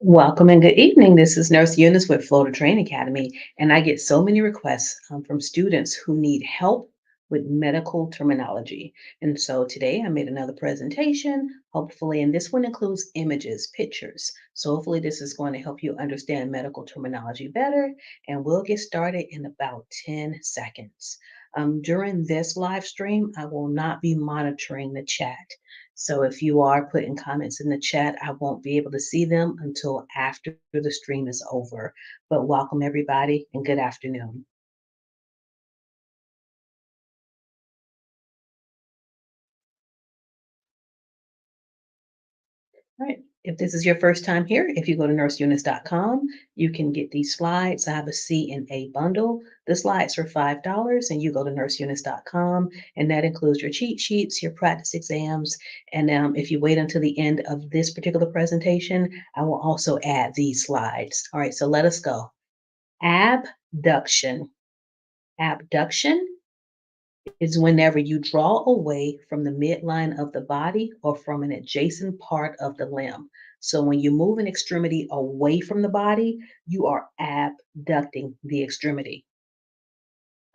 Welcome and good evening. This is Nurse Eunice with Flow to Train Academy, and I get so many requests from students who need help with medical terminology. And so today I made another presentation, hopefully, and this one includes images, pictures. So hopefully this is going to help you understand medical terminology better, and we'll get started in about 10 seconds. During this live stream, I will not be monitoring the chat. So if you are putting comments in the chat, I won't be able to see them until after the stream is over. But welcome everybody and good afternoon. All right. If this is your first time here, if you go to nurseeunice.com, you can get these slides. I have a CNA bundle. The slides are $5, and you go to nurseeunice.com, and that includes your cheat sheets, your practice exams. And if you wait until the end of this particular presentation, I will also add these slides. All right, so let us go. Abduction. Abduction is whenever you draw away from the midline of the body or from an adjacent part of the limb. So when you move an extremity away from the body, you are abducting the extremity.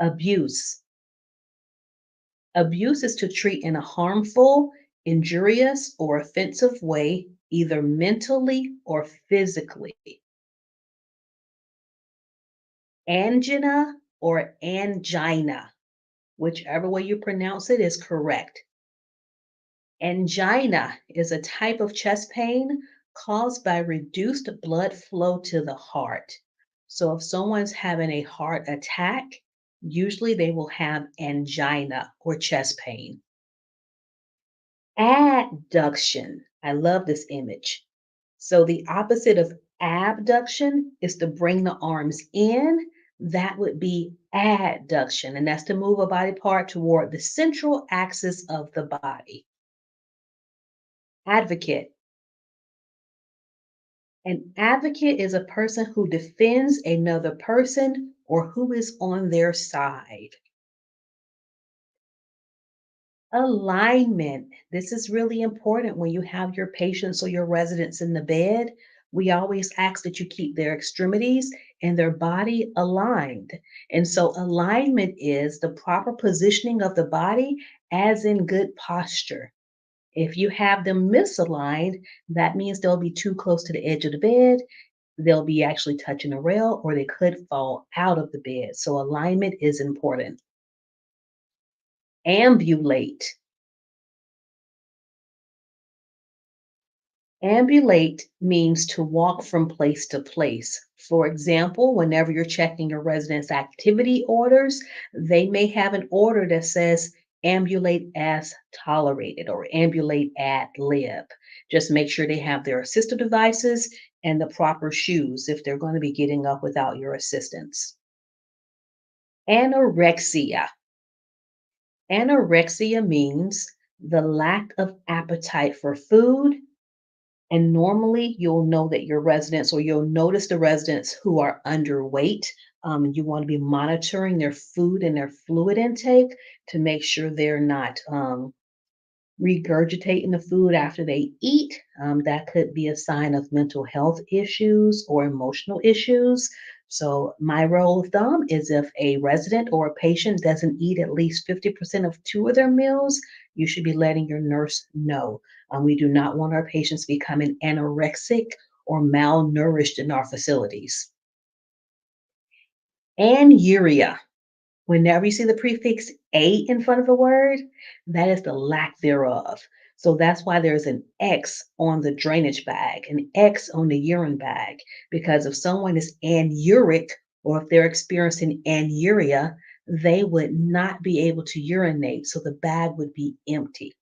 Abuse. Abuse is to treat in a harmful, injurious, or offensive way, either mentally or physically. Angina or angina, whichever way you pronounce it is correct. Angina is a type of chest pain caused by reduced blood flow to the heart. So, if someone's having a heart attack, usually they will have angina or chest pain. Adduction. I love this image. So, the opposite of abduction is to bring the arms in. That would be adduction, and that's to move a body part toward the central axis of the body. Advocate. An advocate is a person who defends another person or who is on their side. Alignment. This is really important when you have your patients or your residents in the bed. We always ask that you keep their extremities and their body aligned. And so, alignment is the proper positioning of the body as in good posture. If you have them misaligned, that means they'll be too close to the edge of the bed. They'll be actually touching a rail or they could fall out of the bed. So alignment is important. Ambulate. Ambulate means to walk from place to place. For example, whenever you're checking your residents' activity orders, they may have an order that says ambulate as tolerated or ambulate ad lib. Just make sure they have their assistive devices and the proper shoes if they're going to be getting up without your assistance. Anorexia. Anorexia means the lack of appetite for food. And normally you'll know that your residents, or you'll notice the residents who are underweight. You want to be monitoring their food and their fluid intake to make sure they're not regurgitating the food after they eat. That could be a sign of mental health issues or emotional issues. So, my rule of thumb is if a resident or a patient doesn't eat at least 50% of two of their meals, you should be letting your nurse know. We do not want our patients becoming anorexic or malnourished in our facilities. Anuria. Whenever you see the prefix a in front of a word, that is the lack thereof. So that's why there's an X on the drainage bag, an X on the urine bag, because if someone is anuric or if they're experiencing anuria, they would not be able to urinate. So the bag would be empty.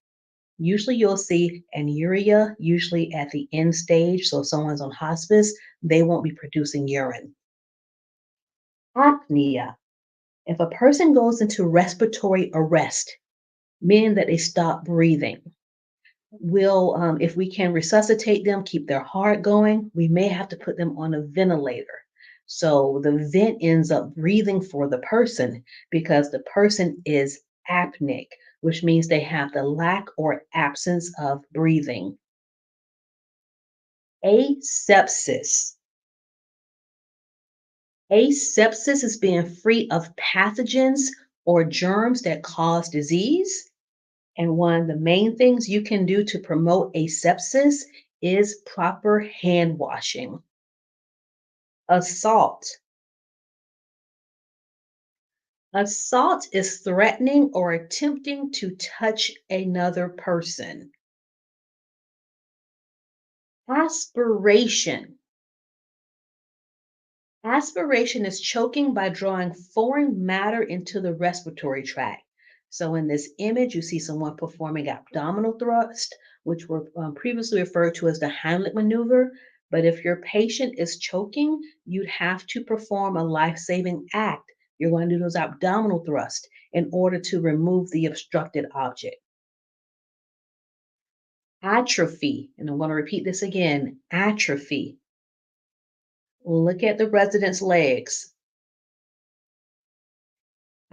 Usually you'll see anuria, usually at the end stage. So if someone's on hospice, they won't be producing urine. Apnea. If a person goes into respiratory arrest, meaning that they stop breathing, if we can resuscitate them, keep their heart going, we may have to put them on a ventilator. So the vent ends up breathing for the person because the person is apneic, which means they have the lack or absence of breathing. Asepsis. Asepsis is being free of pathogens or germs that cause disease. And one of the main things you can do to promote asepsis is proper hand washing. Assault. Assault is threatening or attempting to touch another person. Aspiration. Aspiration is choking by drawing foreign matter into the respiratory tract. So, in this image, you see someone performing abdominal thrust, which were previously referred to as the Heimlich maneuver. But if your patient is choking, you'd have to perform a life saving act. You're going to do those abdominal thrusts in order to remove the obstructed object. Atrophy, and I'm going to repeat this again, atrophy. Look at the resident's legs.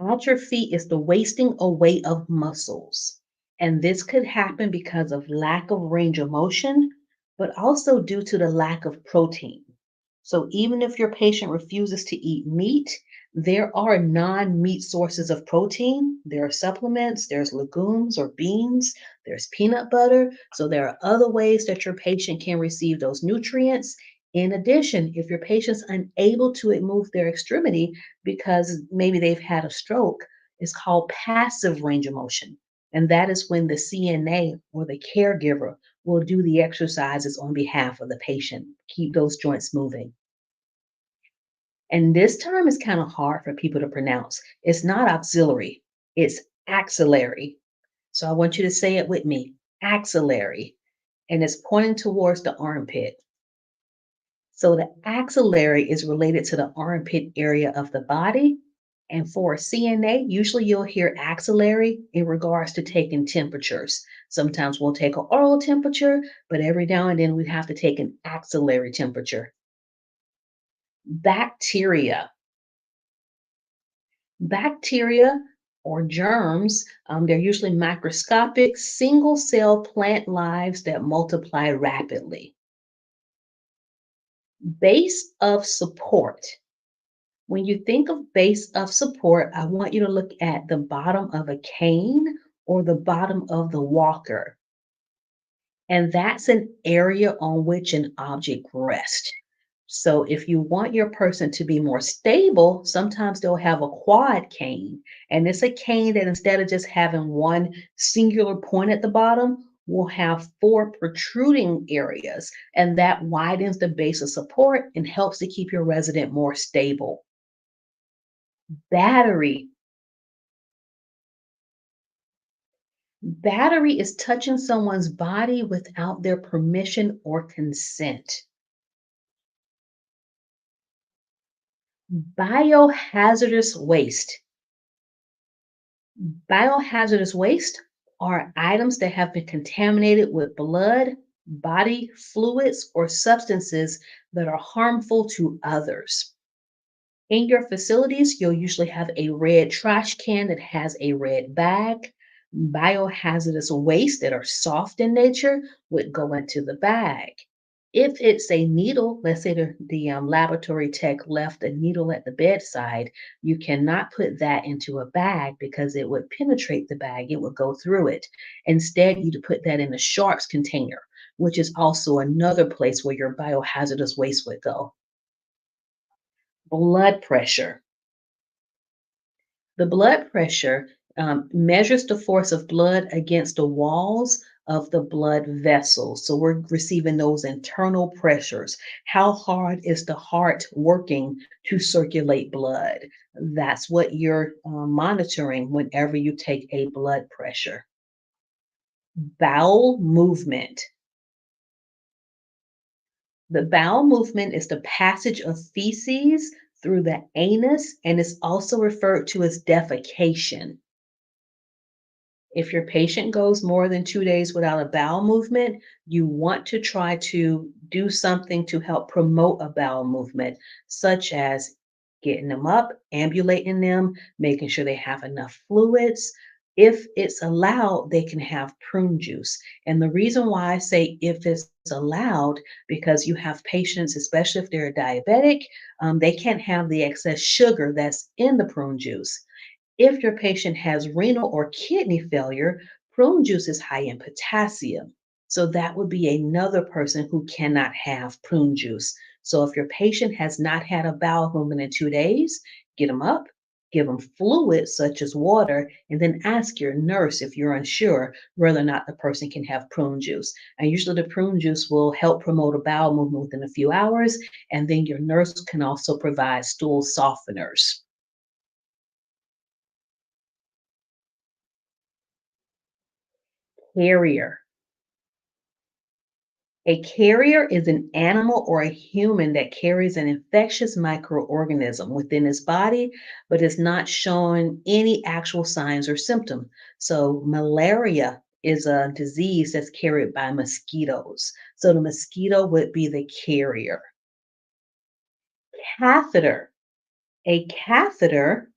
Atrophy is the wasting away of muscles. And this could happen because of lack of range of motion, but also due to the lack of protein. So even if your patient refuses to eat meat, there are non-meat sources of protein. There are supplements, there's legumes or beans, there's peanut butter. So there are other ways that your patient can receive those nutrients. In addition, if your patient's unable to move their extremity because maybe they've had a stroke, it's called passive range of motion. And that is when the CNA or the caregiver will do the exercises on behalf of the patient, keep those joints moving. And this term is kind of hard for people to pronounce. It's not auxiliary, it's axillary. So I want you to say it with me, axillary. And it's pointing towards the armpit. So the axillary is related to the armpit area of the body. And for a CNA, usually you'll hear axillary in regards to taking temperatures. Sometimes we'll take an oral temperature, but every now and then we have to take an axillary temperature. Bacteria. Bacteria or germs, they're usually microscopic, single cell plant lives that multiply rapidly. Base of support. When you think of base of support, I want you to look at the bottom of a cane or the bottom of the walker. And that's an area on which an object rests. So if you want your person to be more stable, sometimes they'll have a quad cane. And it's a cane that instead of just having one singular point at the bottom, will have four protruding areas. And that widens the base of support and helps to keep your resident more stable. Battery. Battery is touching someone's body without their permission or consent. Biohazardous waste. Biohazardous waste are items that have been contaminated with blood, body fluids, or substances that are harmful to others. In your facilities, you'll usually have a red trash can that has a red bag. Biohazardous waste that are soft in nature would go into the bag. If it's a needle, let's say the laboratory tech left a needle at the bedside, you cannot put that into a bag because it would penetrate the bag, it would go through it. Instead, you put that in a sharps container, which is also another place where your biohazardous waste would go. Blood pressure. The blood pressure measures the force of blood against the walls of the blood vessels. So we're receiving those internal pressures. How hard is the heart working to circulate blood? That's what you're monitoring whenever you take a blood pressure. Bowel movement. The bowel movement is the passage of feces through the anus and is also referred to as defecation. If your patient goes more than 2 days without a bowel movement, you want to try to do something to help promote a bowel movement, such as getting them up, ambulating them, making sure they have enough fluids. If it's allowed, they can have prune juice. And the reason why I say if it's allowed, because you have patients, especially if they're diabetic, they can't have the excess sugar that's in the prune juice. If your patient has renal or kidney failure, prune juice is high in potassium. So that would be another person who cannot have prune juice. So if your patient has not had a bowel movement in 2 days, get them up, give them fluids such as water, and then ask your nurse if you're unsure whether or not the person can have prune juice. And usually the prune juice will help promote a bowel movement within a few hours, and then your nurse can also provide stool softeners. Carrier. A carrier is an animal or a human that carries an infectious microorganism within its body, but is not showing any actual signs or symptoms. So, malaria is a disease that's carried by mosquitoes. So, the mosquito would be the carrier. Catheter. A catheter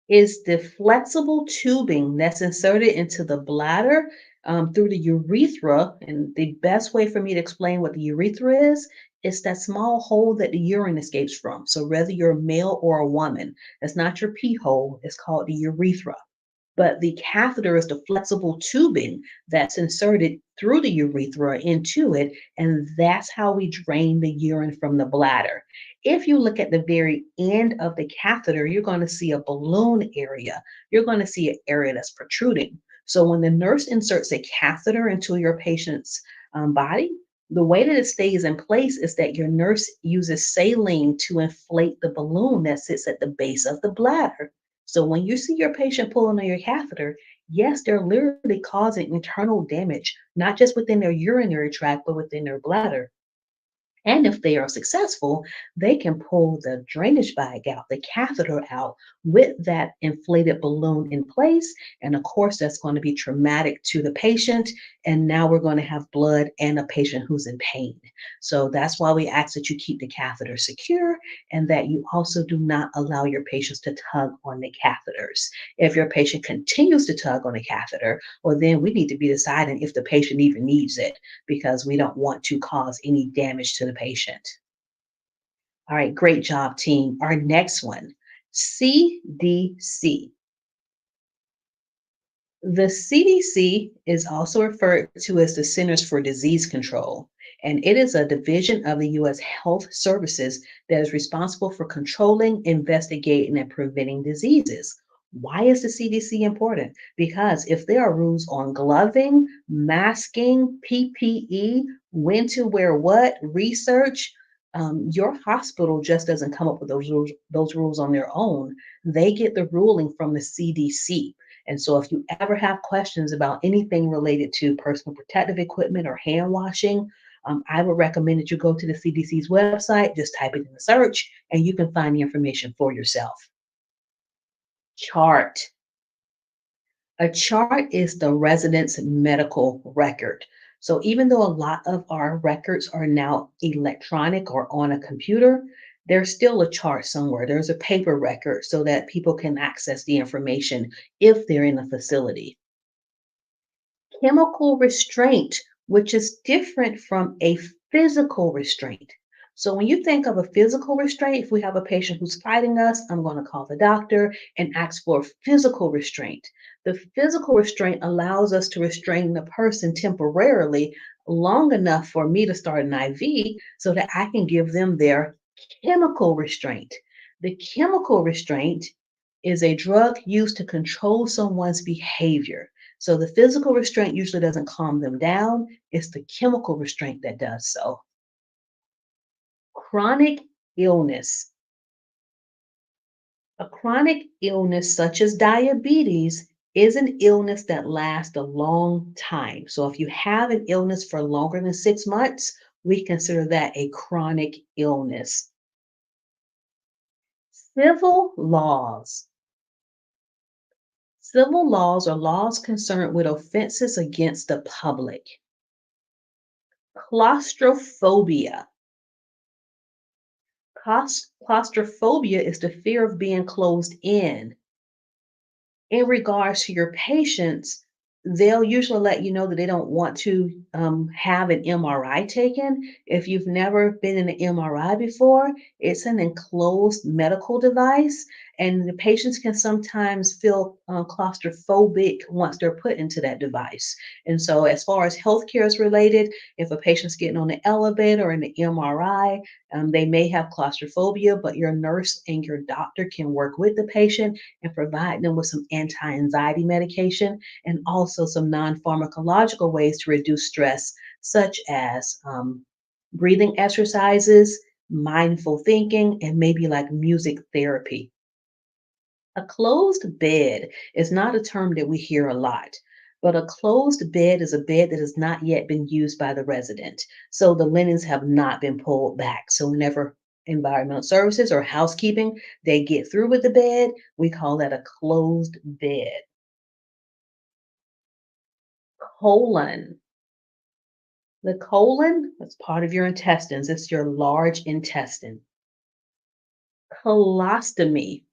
is the flexible tubing that's inserted into the bladder through the urethra. And the best way for me to explain what the urethra is that small hole that the urine escapes from. So, whether you're a male or a woman, that's not your pee hole, it's called the urethra. But the catheter is the flexible tubing that's inserted through the urethra into it, and that's how we drain the urine from the bladder. If you look at the very end of the catheter, you're going to see a balloon area. You're going to see an area that's protruding. So when the nurse inserts a catheter into your patient's body, the way that it stays in place is that your nurse uses saline to inflate the balloon that sits at the base of the bladder. So when you see your patient pulling on your catheter, yes, they're literally causing internal damage, not just within their urinary tract, but within their bladder. And if they are successful, they can pull the drainage bag out, the catheter out with that inflated balloon in place. And of course, that's going to be traumatic to the patient. And now we're going to have blood and a patient who's in pain. So that's why we ask that you keep the catheter secure and that you also do not allow your patients to tug on the catheters. If your patient continues to tug on the catheter, well, then we need to be deciding if the patient even needs it because we don't want to cause any damage to the patient. All right, great job, team. Our next one, CDC. The CDC is also referred to as the Centers for Disease Control, and it is a division of the U.S. Health Services that is responsible for controlling, investigating, and preventing diseases. Why is the CDC important? Because if there are rules on gloving, masking, PPE, when to wear what, research, your hospital just doesn't come up with those rules on their own. They get the ruling from the CDC. And so, if you ever have questions about anything related to personal protective equipment or hand washing, I would recommend that you go to the CDC's website, just type it in the search, and you can find the information for yourself. Chart. A chart is the resident's medical record. So, even though a lot of our records are now electronic or on a computer, there's still a chart somewhere. There's a paper record so that people can access the information if they're in a facility. Chemical restraint, which is different from a physical restraint. So when you think of a physical restraint, if we have a patient who's fighting us, I'm going to call the doctor and ask for physical restraint. The physical restraint allows us to restrain the person temporarily long enough for me to start an IV so that I can give them their chemical restraint. The chemical restraint is a drug used to control someone's behavior. So the physical restraint usually doesn't calm them down. It's the chemical restraint that does so. Chronic illness. A chronic illness such as diabetes is an illness that lasts a long time. So if you have an illness for longer than 6 months, we consider that a chronic illness. Civil laws. Civil laws are laws concerned with offenses against the public. Claustrophobia. Claustrophobia is the fear of being closed in. In regards to your patients, they'll usually let you know that they don't want to have an MRI taken. If you've never been in an MRI before, it's an enclosed medical device, and the patients can sometimes feel claustrophobic once they're put into that device. And so, as far as healthcare is related, if a patient's getting on the elevator or in the MRI, they may have claustrophobia, but your nurse and your doctor can work with the patient and provide them with some anti anxiety medication and also some non pharmacological ways to reduce stress, such as breathing exercises, mindful thinking, and maybe like music therapy. A closed bed is not a term that we hear a lot, but a closed bed is a bed that has not yet been used by the resident. So the linens have not been pulled back. So whenever environmental services or housekeeping, they get through with the bed, we call that a closed bed. Colon. The colon is part of your intestines. It's your large intestine. Colostomy.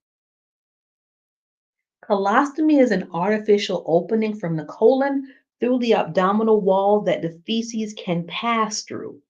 Colostomy is an artificial opening from the colon through the abdominal wall that the feces can pass through.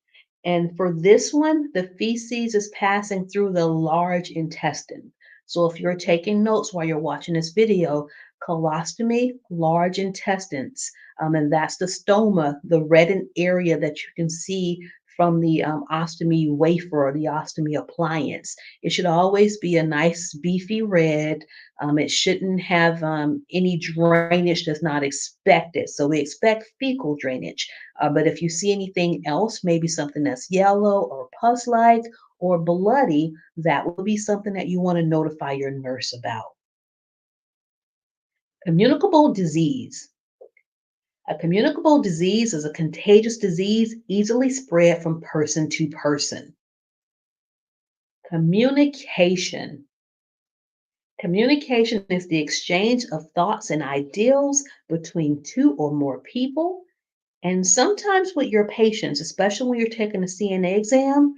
And for this one, the feces is passing through the large intestine. So if you're taking notes while you're watching this video, colostomy, large intestines, and that's the stoma, the reddened area that you can see from the ostomy wafer or the ostomy appliance. It should always be a nice beefy red. It shouldn't have any drainage that's not expected. So we expect fecal drainage. But if you see anything else, maybe something that's yellow or pus like or bloody, that will be something that you want to notify your nurse about. Communicable disease. A communicable disease is a contagious disease easily spread from person to person. Communication. Communication is the exchange of thoughts and ideals between two or more people. And sometimes with your patients, especially when you're taking a CNA exam,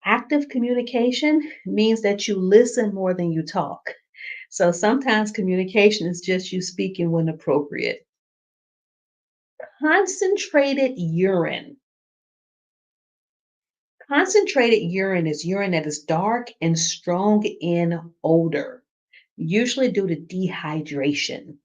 active communication means that you listen more than you talk. So sometimes communication is just you speaking when appropriate. Concentrated urine. Concentrated urine is urine that is dark and strong in odor, usually due to dehydration.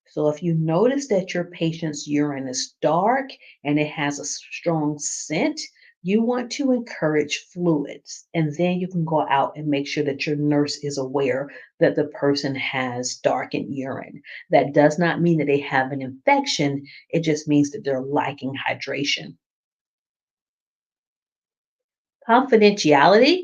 So, if you notice that your patient's urine is dark and it has a strong scent, you want to encourage fluids. And then you can go out and make sure that your nurse is aware that the person has darkened urine. That does not mean that they have an infection, it just means that they're lacking hydration. Confidentiality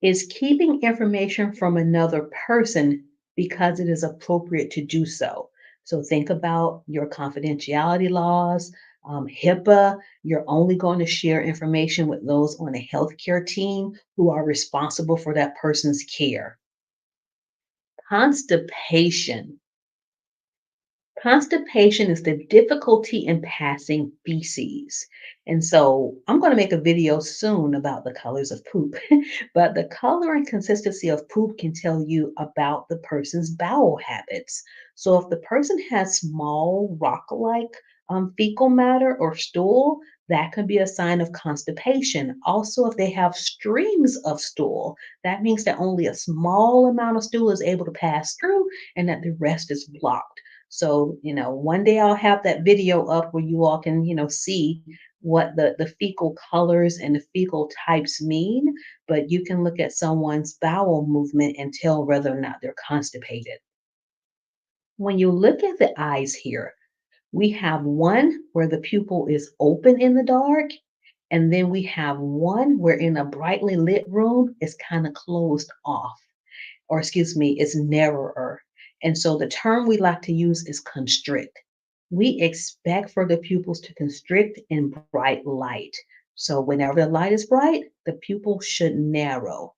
is keeping information from another person because it is appropriate to do so. So think about your confidentiality laws, HIPAA. You're only going to share information with those on a healthcare team who are responsible for that person's care. Constipation. Constipation is the difficulty in passing feces. And so I'm going to make a video soon about the colors of poop, but the color and consistency of poop can tell you about the person's bowel habits. So if the person has small rock-like fecal matter or stool, that can be a sign of constipation. Also, if they have streams of stool, that means that only a small amount of stool is able to pass through and that the rest is blocked. So, one day I'll have that video up where you all can, see what the fecal colors and the fecal types mean, but you can look at someone's bowel movement and tell whether or not they're constipated. When you look at the eyes here, we have one where the pupil is open in the dark, and then we have one where in a brightly lit room it's kind of closed off, or excuse me, it's narrower. And so the term we like to use is constrict. We expect for the pupils to constrict in bright light. So whenever the light is bright, the pupil should narrow.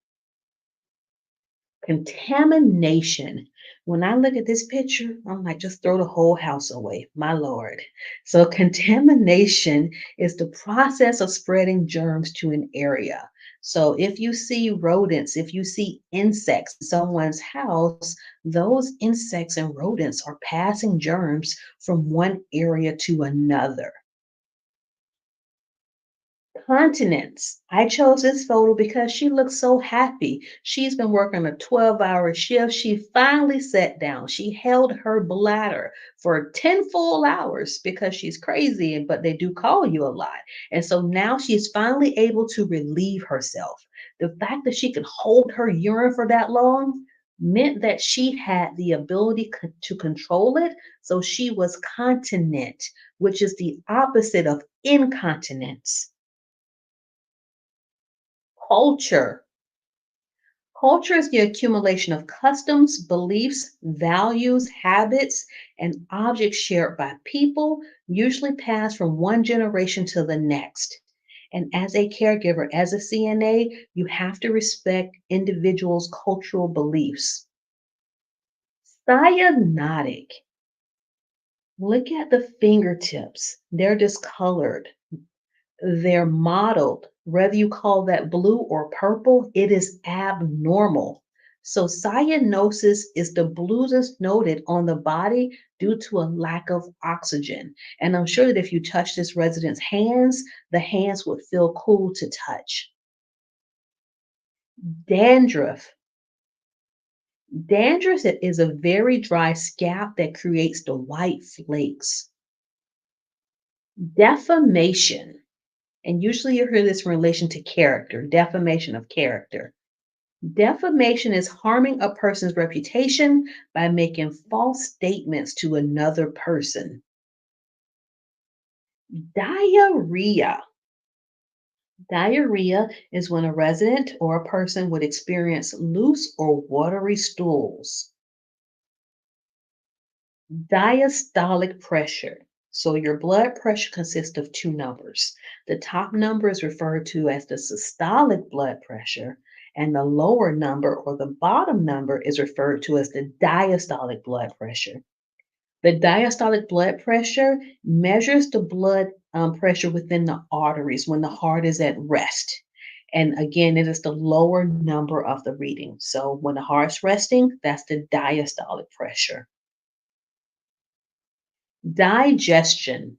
Contamination. When I look at this picture, I'm like, just throw the whole house away, my Lord. So, contamination is the process of spreading germs to an area. So if you see rodents, if you see insects in someone's house, those insects and rodents are passing germs from one area to another. Continence. I chose this photo because she looks so happy. She's been working a 12-hour shift. She finally sat down. She held her bladder for 10 full hours because she's crazy, but they do call you a lot. And so now she's finally able to relieve herself. The fact that she could hold her urine for that long meant that she had the ability to control it. So she was continent, which is the opposite of incontinence. Culture. Culture is the accumulation of customs, beliefs, values, habits, and objects shared by people, usually passed from one generation to the next. And as a caregiver, as a CNA, you have to respect individuals' cultural beliefs. Cyanotic. Look at the fingertips. They're discolored. They're mottled. Whether you call that blue or purple, it is abnormal. So, cyanosis is the blueness noted on the body due to a lack of oxygen. And I'm sure that if you touch this resident's hands, the hands would feel cool to touch. Dandruff. Dandruff is a very dry scalp that creates the white flakes. Defamation. And usually you hear this in relation to character, defamation of character. Defamation is harming a person's reputation by making false statements to another person. Diarrhea. Diarrhea is when a resident or a person would experience loose or watery stools. Diastolic pressure. So your blood pressure consists of two numbers. The top number is referred to as the systolic blood pressure, and the lower number or the bottom number is referred to as the diastolic blood pressure. The diastolic blood pressure measures the blood pressure within the arteries when the heart is at rest. And again, it is the lower number of the reading. So when the heart's resting, that's the diastolic pressure. Digestion.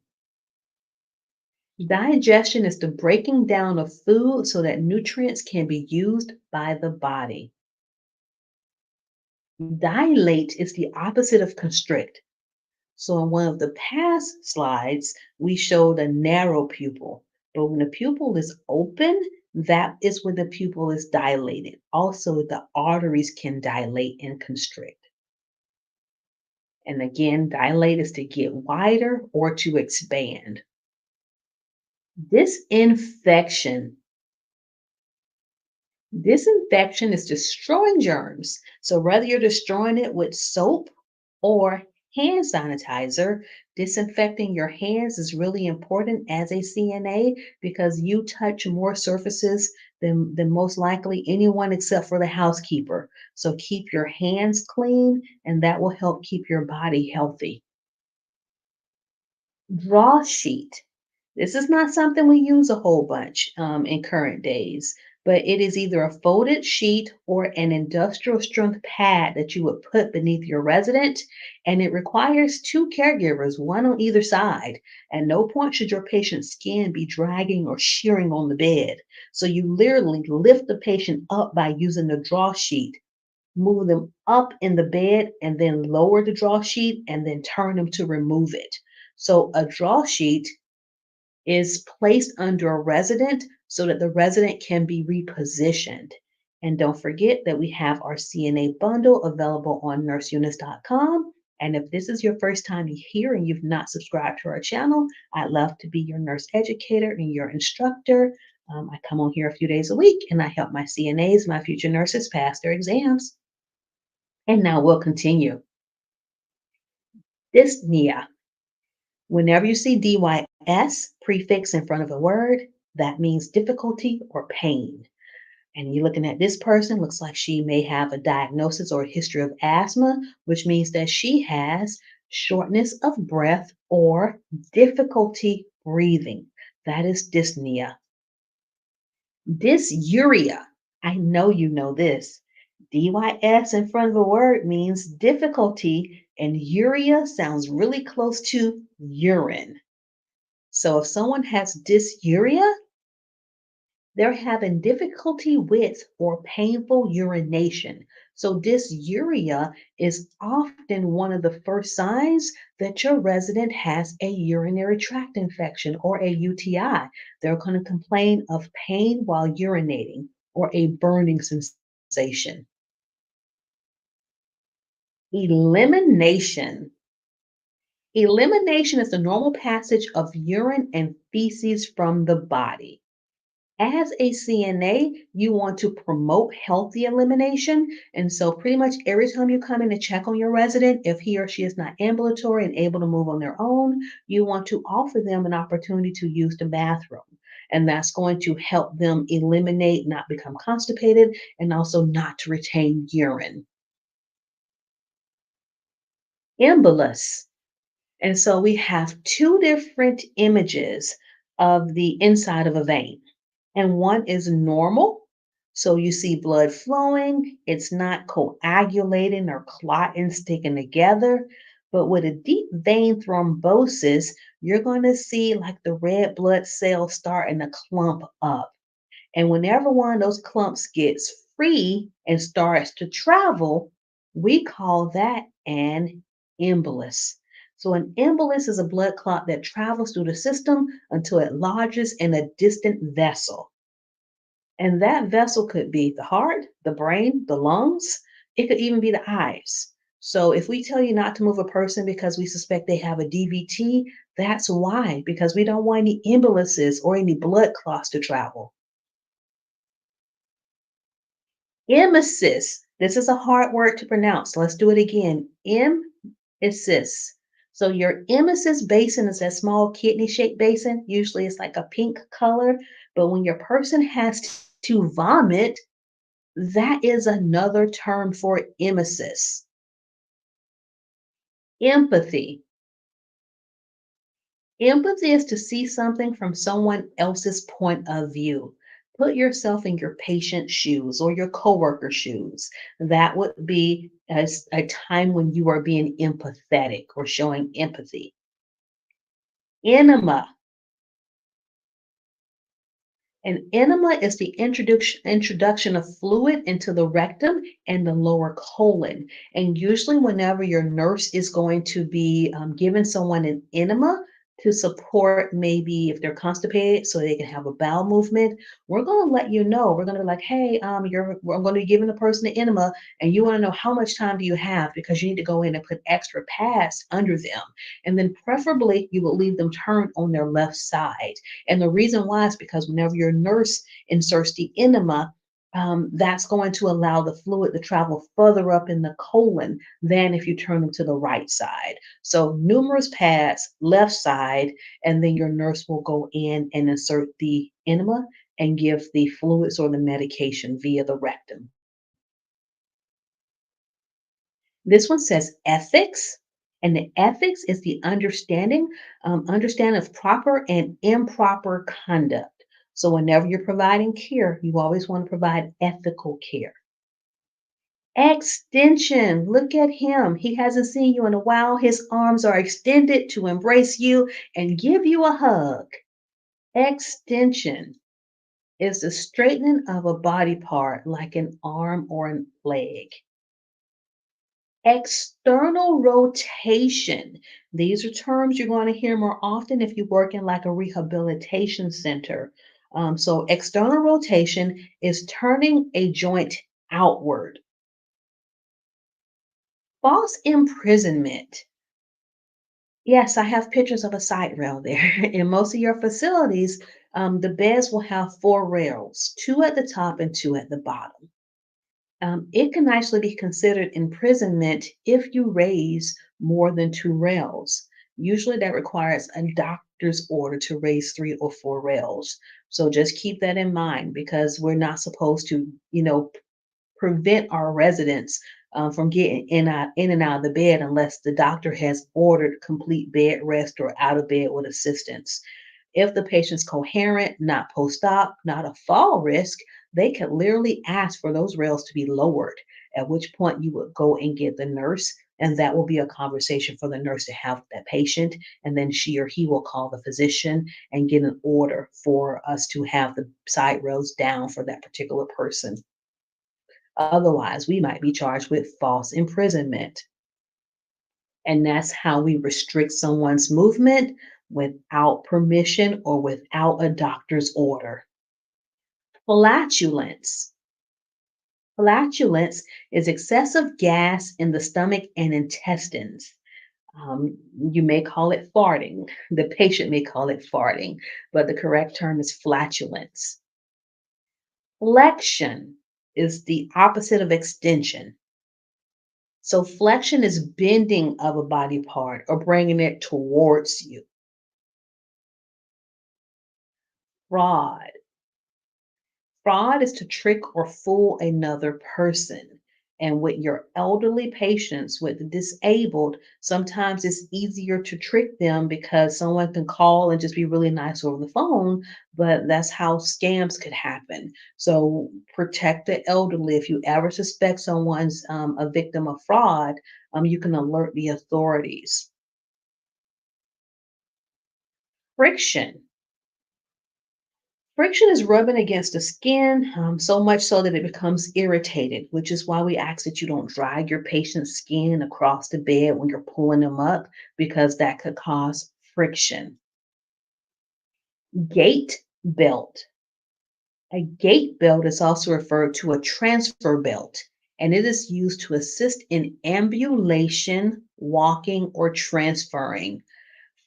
Digestion is the breaking down of food so that nutrients can be used by the body. Dilate is the opposite of constrict. So, in one of the past slides, we showed a narrow pupil. But when the pupil is open, that is when the pupil is dilated. Also, the arteries can dilate and constrict. And again, dilate is to get wider or to expand. Disinfection. Disinfection is destroying germs. So whether you're destroying it with soap or hand sanitizer, disinfecting your hands is really important as a CNA because you touch more surfaces than most likely anyone except for the housekeeper. So keep your hands clean and that will help keep your body healthy. Draw sheet. This is not something we use a whole bunch in current days, but it is either a folded sheet or an industrial strength pad that you would put beneath your resident, and it requires two caregivers, one on either side. At no point should your patient's skin be dragging or shearing on the bed. So you literally lift the patient up by using the draw sheet, move them up in the bed, and then lower the draw sheet and then turn them to remove it. So a draw sheet is placed under a resident so that the resident can be repositioned. And don't forget that we have our CNA bundle available on nurseeunice.com. And if this is your first time here and you've not subscribed to our channel, I'd love to be your nurse educator and your instructor. I come on here a few days a week and I help my CNAs, my future nurses, pass their exams. And now we'll continue. Dyspnea. Whenever you see DYS prefix in front of a word, that means difficulty or pain. And you're looking at this person, looks like she may have a diagnosis or a history of asthma, which means that she has shortness of breath or difficulty breathing. That is dyspnea. Dysuria. I know you know this. DYS in front of a word means difficulty, and urea sounds really close to urine. So if someone has dysuria, they're having difficulty with or painful urination. So, dysuria is often one of the first signs that your resident has a urinary tract infection or a UTI. They're going to complain of pain while urinating or a burning sensation. Elimination. Elimination is the normal passage of urine and feces from the body. As a CNA, you want to promote healthy elimination. And so, pretty much every time you come in to check on your resident, if he or she is not ambulatory and able to move on their own, you want to offer them an opportunity to use the bathroom. And that's going to help them eliminate, not become constipated, and also not to retain urine. Embolus. And so, we have two different images of the inside of a vein. And one is normal. So you see blood flowing, it's not coagulating or clotting, sticking together. But with a deep vein thrombosis, you're going to see like the red blood cells starting to clump up. And whenever one of those clumps gets free and starts to travel, we call that an embolus. So, an embolus is a blood clot that travels through the system until it lodges in a distant vessel. And that vessel could be the heart, the brain, the lungs. It could even be the eyes. So if we tell you not to move a person because we suspect they have a DVT, that's why, because we don't want any emboluses or any blood clots to travel. Emesis. This is a hard word to pronounce. Let's do it again. Emesis. So your emesis basin is that small kidney-shaped basin. Usually it's like a pink color, but when your person has to vomit, that is another term for emesis. Empathy. Empathy is to see something from someone else's point of view. Put yourself in your patient's shoes or your coworker's shoes. That would be a time when you are being empathetic or showing empathy. Enema. An enema is the introduction of fluid into the rectum and the lower colon. And usually, whenever your nurse is going to be giving someone an enema to support maybe if they're constipated so they can have a bowel movement, we're going to let you know. We're going to be like, hey, I'm going to be giving the person an enema, and you want to know how much time do you have because you need to go in and put extra pads under them. And then, preferably, you will leave them turned on their left side. And the reason why is because whenever your nurse inserts the enema, that's going to allow the fluid to travel further up in the colon than if you turn them to the right side. So, numerous pads, left side, and then your nurse will go in and insert the enema and give the fluids or the medication via the rectum. This one says ethics, and the ethics is the understanding of proper and improper conduct. So whenever you're providing care, you always want to provide ethical care. Extension. Look at him. He hasn't seen you in a while. His arms are extended to embrace you and give you a hug. Extension is the straightening of a body part like an arm or a leg. External rotation. These are terms you're going to hear more often if you work in like a rehabilitation center. So, external rotation is turning a joint outward. False imprisonment. Yes, I have pictures of a side rail there. In most of your facilities, the beds will have four rails, two at the top and two at the bottom. It can actually be considered imprisonment if you raise more than two rails. Usually, that requires a doctor's order to raise three or four rails. So just keep that in mind because we're not supposed to, prevent our residents from getting in and out of the bed unless the doctor has ordered complete bed rest or out of bed with assistance. If the patient's coherent, not post-op, not a fall risk, they could literally ask for those rails to be lowered, at which point you would go and get the nurse, and that will be a conversation for the nurse to have with that patient, and then she or he will call the physician and get an order for us to have the side rails down for that particular person. Otherwise, we might be charged with false imprisonment. And that's how we restrict someone's movement without permission or without a doctor's order. Flatulence. Flatulence is excessive gas in the stomach and intestines. You may call it farting. The patient may call it farting, but the correct term is flatulence. Flexion is the opposite of extension. So, flexion is bending of a body part or bringing it towards you. Fraud. Fraud is to trick or fool another person. And with your elderly patients, with the disabled, sometimes it's easier to trick them because someone can call and just be really nice over the phone, but that's how scams could happen. So protect the elderly. If you ever suspect someone's a victim of fraud, you can alert the authorities. Friction. Friction is rubbing against the skin so much so that it becomes irritated, which is why we ask that you don't drag your patient's skin across the bed when you're pulling them up, because that could cause friction. Gait belt. A gait belt is also referred to a transfer belt, and it is used to assist in ambulation, walking, or transferring.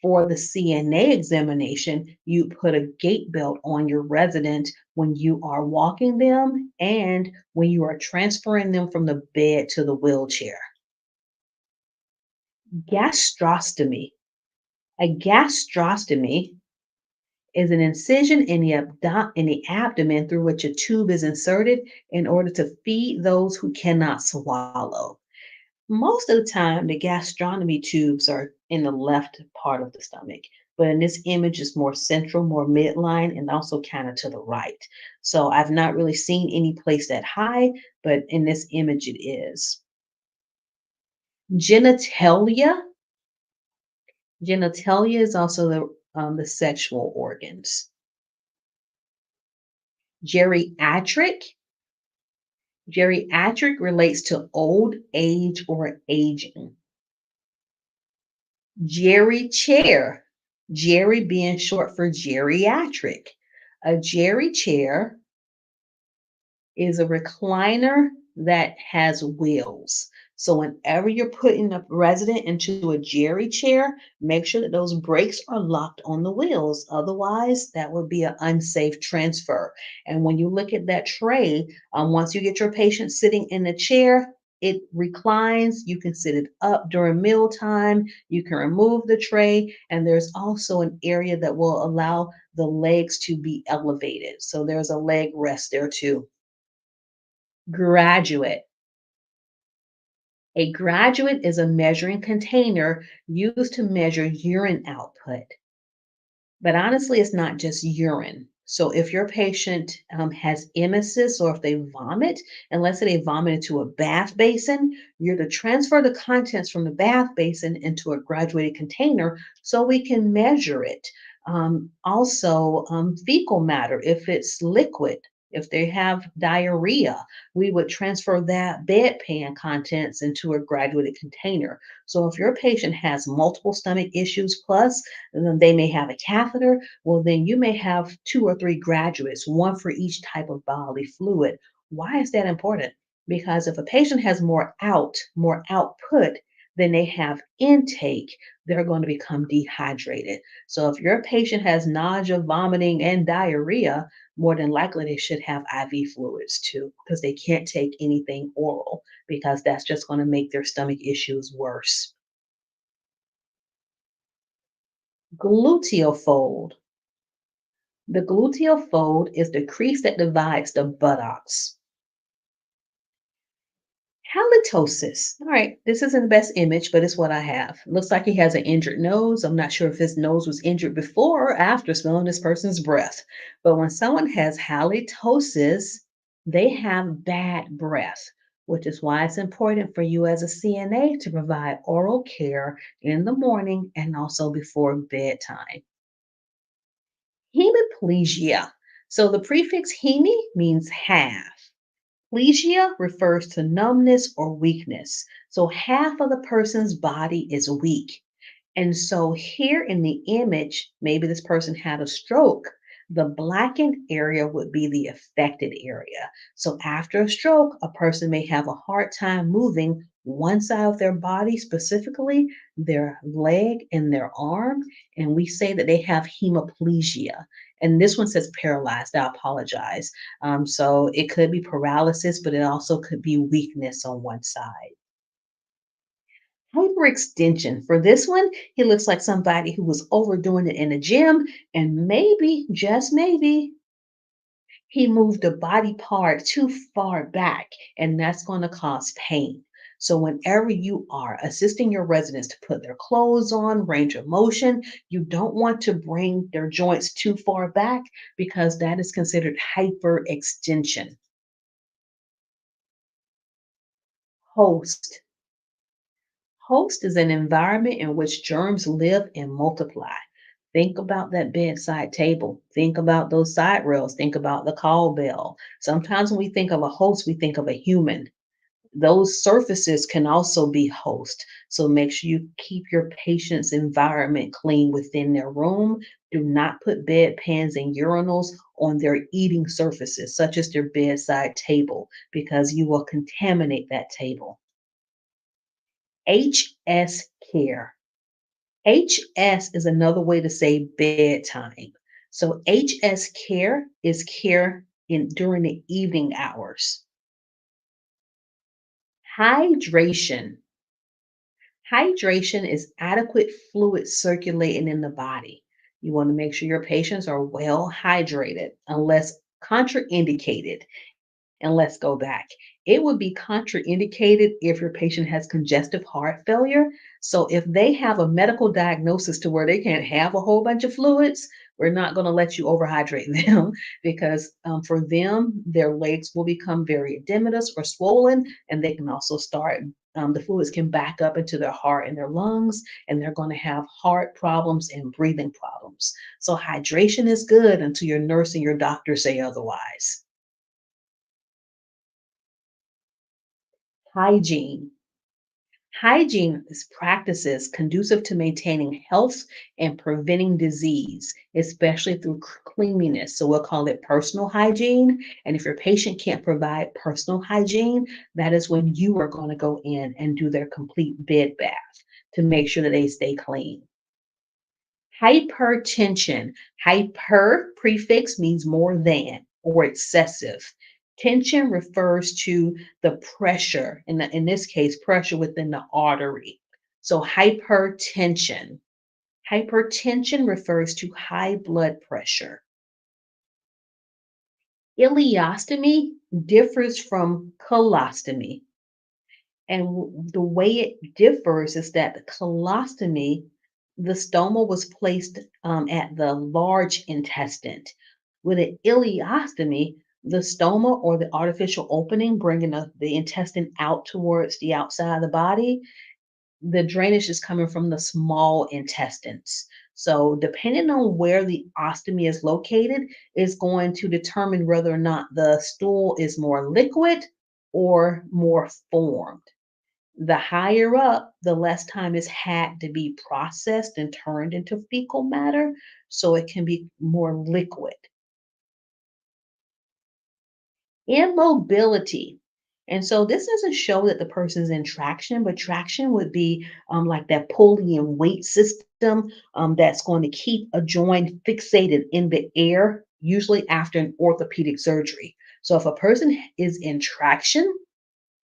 For the CNA examination, you put a gait belt on your resident when you are walking them and when you are transferring them from the bed to the wheelchair. Gastrostomy. A gastrostomy is an incision in in the abdomen through which a tube is inserted in order to feed those who cannot swallow. Most of the time, the gastronomy tubes are in the left part of the stomach, but in this image, it's more central, more midline, and also kind of to the right. So I've not really seen any place that high, but in this image, it is. Genitalia. Genitalia is also the sexual organs. Geriatric. Geriatric relates to old age or aging. Jerry chair. Jerry being short for geriatric. A Jerry chair is a recliner that has wheels. So whenever you're putting a resident into a Jerry chair, make sure that those brakes are locked on the wheels. Otherwise, that would be an unsafe transfer. And when you look at that tray, once you get your patient sitting in the chair, it reclines. You can sit it up during mealtime. You can remove the tray. And there's also an area that will allow the legs to be elevated. So there's a leg rest there too. Graduate. A graduate is a measuring container used to measure urine output. But honestly, it's not just urine. So if your patient has emesis or if they vomit, and let's say they vomit into a bath basin, you're to transfer the contents from the bath basin into a graduated container so we can measure it. Also, fecal matter, if it's liquid, if they have diarrhea, we would transfer that bedpan contents into a graduated container. So if your patient has multiple stomach issues plus, and then they may have a catheter, well, then you may have two or three graduates, one for each type of bodily fluid. Why is that important? Because if a patient has more output than they have intake, they're going to become dehydrated. So if your patient has nausea, vomiting, and diarrhea, more than likely they should have IV fluids too, because they can't take anything oral, because that's just going to make their stomach issues worse. Gluteal fold. The gluteal fold is the crease that divides the buttocks. Halitosis. All right, this isn't the best image, but it's what I have. Looks like he has an injured nose. I'm not sure if his nose was injured before or after smelling this person's breath. But when someone has halitosis, they have bad breath, which is why it's important for you as a CNA to provide oral care in the morning and also before bedtime. Hemiplegia. So the prefix hemi means half. Plegia refers to numbness or weakness. So half of the person's body is weak. And so here in the image, maybe this person had a stroke. The blackened area would be the affected area. So after a stroke, a person may have a hard time moving one side of their body, specifically their leg and their arm. And we say that they have hemiplegia. And this one says paralyzed. I apologize. So it could be paralysis, but it also could be weakness on one side. Hyperextension. For this one, he looks like somebody who was overdoing it in the gym, and maybe, just maybe, he moved a body part too far back, and that's going to cause pain. So, whenever you are assisting your residents to put their clothes on, range of motion, you don't want to bring their joints too far back because that is considered hyperextension. Host. Host is an environment in which germs live and multiply. Think about that bedside table. Think about those side rails. Think about the call bell. Sometimes when we think of a host, we think of a human. Those surfaces can also be host. So make sure you keep your patient's environment clean within their room. Do not put bedpans and urinals on their eating surfaces, such as their bedside table, because you will contaminate that table. HS care. HS is another way to say bedtime. So HS care is care in during the evening hours. Hydration. Hydration is adequate fluid circulating in the body. You want to make sure your patients are well hydrated unless contraindicated. And let's go back. It would be contraindicated if your patient has congestive heart failure. So, if they have a medical diagnosis to where they can't have a whole bunch of fluids, we're not going to let you overhydrate them because for them, their legs will become very edematous or swollen, and they can also start. The fluids can back up into their heart and their lungs, and they're going to have heart problems and breathing problems. So, hydration is good until your nurse and your doctor say otherwise. Hygiene. Hygiene is practices conducive to maintaining health and preventing disease, especially through cleanliness. So we'll call it personal hygiene. And if your patient can't provide personal hygiene, that is when you are going to go in and do their complete bed bath to make sure that they stay clean. Hypertension. Hyper prefix means more than or excessive. Tension refers to the pressure, in this case, pressure within the artery. So hypertension. Hypertension refers to high blood pressure. Ileostomy differs from colostomy. And the way it differs is that the colostomy, the stoma was placed at the large intestine. With an ileostomy, the stoma or the artificial opening, bringing the intestine out towards the outside of the body, the drainage is coming from the small intestines. So, depending on where the ostomy is located, is going to determine whether or not the stool is more liquid or more formed. The higher up, the less time is had to be processed and turned into fecal matter, so it can be more liquid. Immobility. And so this doesn't show that the person's in traction, but traction would be like that pulley and weight system that's going to keep a joint fixated in the air, usually after an orthopedic surgery. So if a person is in traction,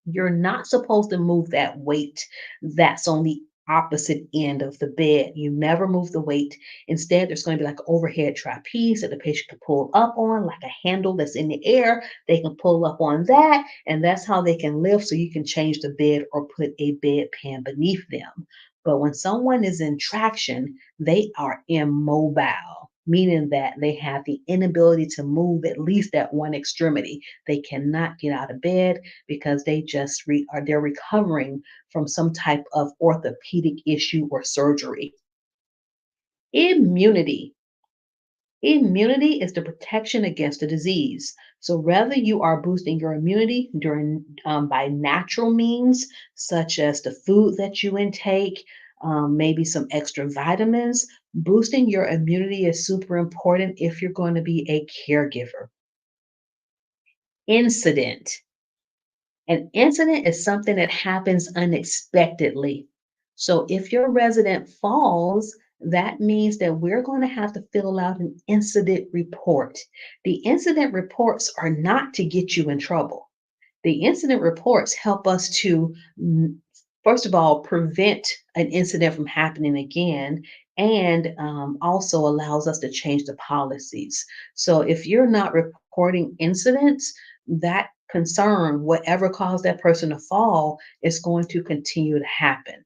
you're not supposed to move that weight that's on the opposite end of the bed. You never move the weight. Instead, there's going to be like an overhead trapeze that the patient can pull up on, like a handle that's in the air. They can pull up on that, and that's how they can lift so you can change the bed or put a bedpan beneath them. But when someone is in traction, they are immobile, meaning that they have the inability to move at least at one extremity. They cannot get out of bed because they just are they're recovering from some type of orthopedic issue or surgery. Immunity. Immunity is the protection against a disease. So whether you are boosting your immunity during by natural means, such as the food that you intake, maybe some extra vitamins, boosting your immunity is super important if you're going to be a caregiver. Incident. An incident is something that happens unexpectedly. So if your resident falls, that means that we're going to have to fill out an incident report. The incident reports are not to get you in trouble. The incident reports help us to, first of all, prevent an incident from happening again, and also allows us to change the policies. So if you're not reporting incidents, that concern, whatever caused that person to fall, is going to continue to happen.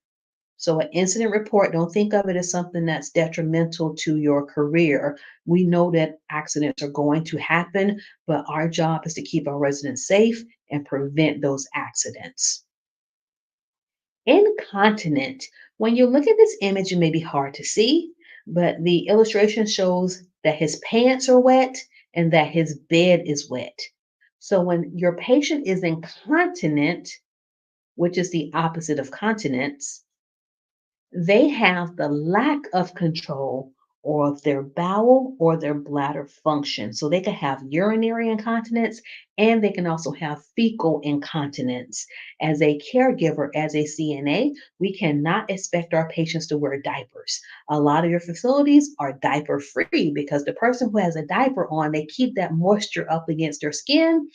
So, an incident report, don't think of it as something that's detrimental to your career. We know that accidents are going to happen, but our job is to keep our residents safe and prevent those accidents. Incontinent. When you look at this image, it may be hard to see, but the illustration shows that his pants are wet and that his bed is wet. So, when your patient is incontinent, which is the opposite of continence, they have the lack of control or of their bowel or their bladder function. So they can have urinary incontinence and they can also have fecal incontinence. As a caregiver, as a CNA, we cannot expect our patients to wear diapers. A lot of your facilities are diaper free because the person who has a diaper on, they keep that moisture up against their skin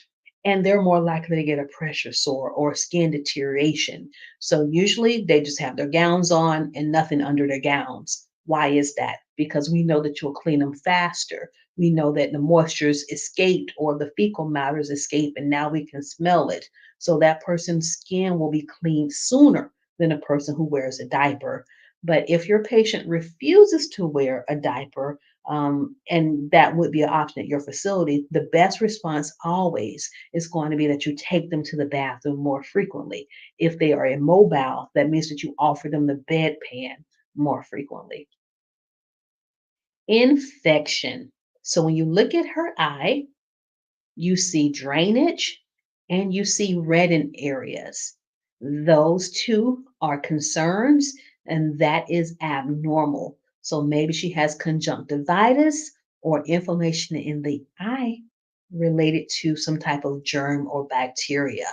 and they're more likely to get a pressure sore or skin deterioration. So usually they just have their gowns on and nothing under their gowns. Why is that? Because we know that you'll clean them faster. We know that the moisture's escaped or the fecal matter's escaped, and now we can smell it. So that person's skin will be cleaned sooner than a person who wears a diaper. But if your patient refuses to wear a diaper, and that would be an option at your facility, the best response always is going to be that you take them to the bathroom more frequently. If they are immobile, that means that you offer them the bedpan more frequently. Infection. So when you look at her eye, you see drainage and you see reddened areas. Those two are concerns, and that is abnormal. So maybe she has conjunctivitis or inflammation in the eye related to some type of germ or bacteria.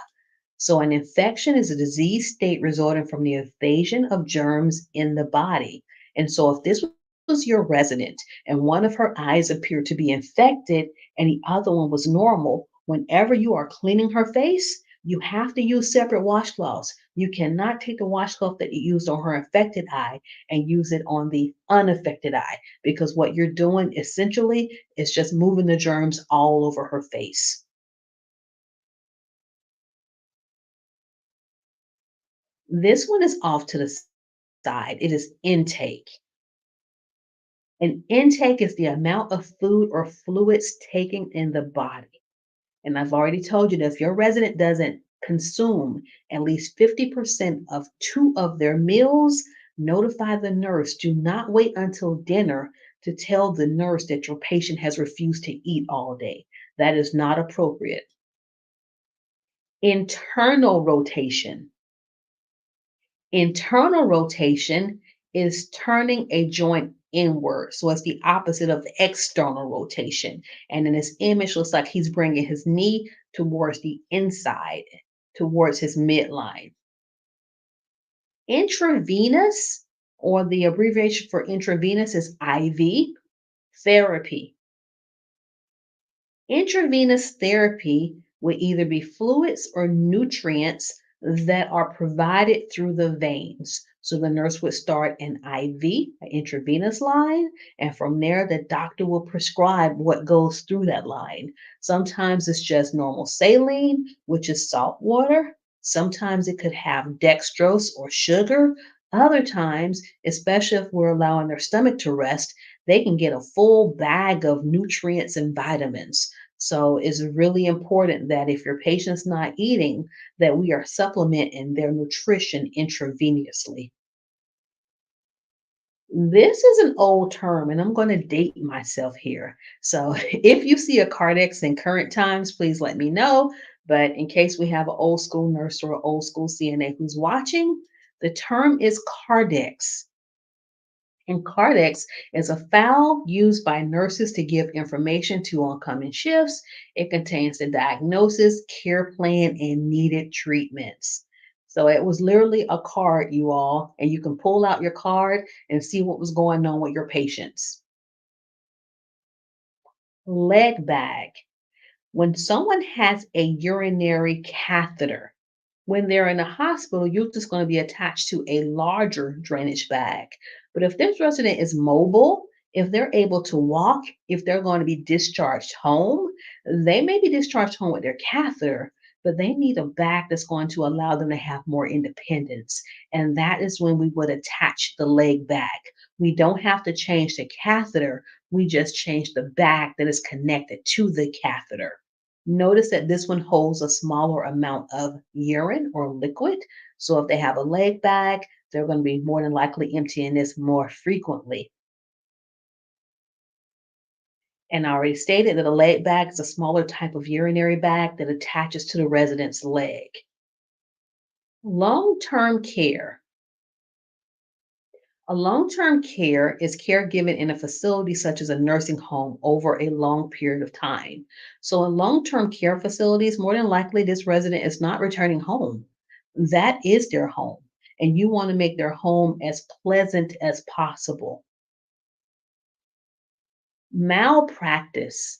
So, an infection is a disease state resulting from the invasion of germs in the body. And so, if this was your resident and one of her eyes appeared to be infected and the other one was normal, whenever you are cleaning her face, you have to use separate washcloths. You cannot take the washcloth that you used on her infected eye and use it on the unaffected eye because what you're doing essentially is just moving the germs all over her face. This one is off to the side. It is intake. And intake is the amount of food or fluids taken in the body. And I've already told you that if your resident doesn't consume at least 50% of two of their meals, notify the nurse. Do not wait until dinner to tell the nurse that your patient has refused to eat all day. That is not appropriate. Internal rotation. Internal rotation is turning a joint inward. So it's the opposite of the external rotation. And in this image, looks like he's bringing his knee towards the inside, towards his midline. Intravenous, or the abbreviation for intravenous is IV therapy. Intravenous therapy would either be fluids or nutrients that are provided through the veins. So the nurse would start an IV, an intravenous line, and from there, the doctor will prescribe what goes through that line. Sometimes it's just normal saline, which is salt water. Sometimes it could have dextrose or sugar. Other times, especially if we're allowing their stomach to rest, they can get a full bag of nutrients and vitamins. So it's really important that if your patient's not eating, that we are supplementing their nutrition intravenously. This is an old term, and I'm going to date myself here. So if you see a Cardex in current times, please let me know. But in case we have an old school nurse or an old school CNA who's watching, the term is Cardex. And Cardex is a file used by nurses to give information to oncoming shifts. It contains the diagnosis, care plan, and needed treatments. So it was literally a card, you all, and you can pull out your card and see what was going on with your patients. Leg bag. When someone has a urinary catheter, when they're in the hospital, you're just going to be attached to a larger drainage bag. But if this resident is mobile, if they're able to walk, if they're going to be discharged home, they may be discharged home with their catheter, but they need a bag that's going to allow them to have more independence. And that is when we would attach the leg bag. We don't have to change the catheter, we just change the bag that is connected to the catheter. Notice that this one holds a smaller amount of urine or liquid. So if they have a leg bag, they're going to be more than likely emptying this more frequently. And I already stated that a leg bag is a smaller type of urinary bag that attaches to the resident's leg. Long term care. A long-term care is care given in a facility such as a nursing home over a long period of time. So, in long-term care facilities, more than likely this resident is not returning home. That is their home, and you want to make their home as pleasant as possible. Malpractice.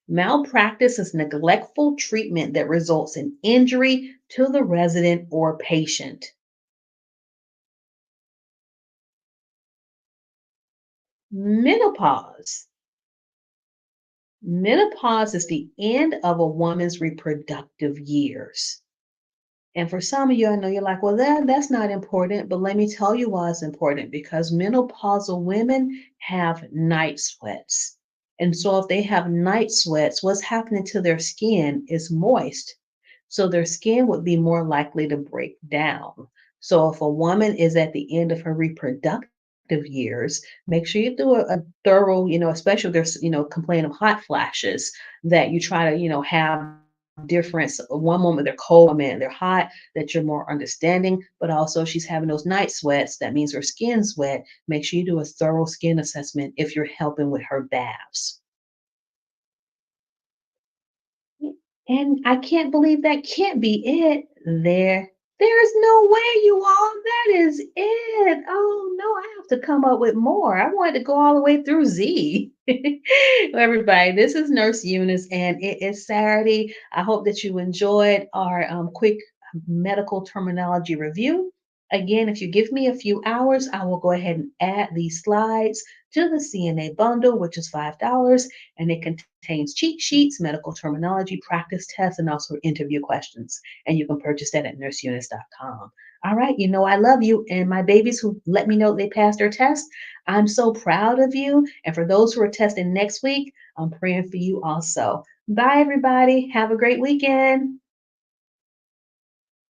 Malpractice is neglectful treatment that results in injury to the resident or patient. Menopause. Menopause is the end of a woman's reproductive years. And for some of you, I know you're like, well, that's not important. But let me tell you why it's important because menopausal women have night sweats. And so if they have night sweats, what's happening to their skin is moist. So their skin would be more likely to break down. So if a woman is at the end of her reproductive years, make sure you do a thorough, especially if there's, complaint of hot flashes, that you try to, have difference. One moment they're cold, one minute they're hot, that you're more understanding, but also she's having those night sweats. That means her skin's wet. Make sure you do a thorough skin assessment if you're helping with her baths. And I can't believe that can't be it. There's no way, you all. That is it. Oh no, I have to come up with more. I wanted to go all the way through Z. Well, everybody, this is Nurse Eunice, and it is Saturday. I hope that you enjoyed our quick medical terminology review. Again, if you give me a few hours, I will go ahead and add these slides to the CNA bundle, which is $5, and it contains cheat sheets, medical terminology, practice tests, and also interview questions. And you can purchase that at nurseeunice.com. All right, you know I love you. And my babies who let me know they passed their test, I'm so proud of you. And for those who are testing next week, I'm praying for you also. Bye, everybody. Have a great weekend.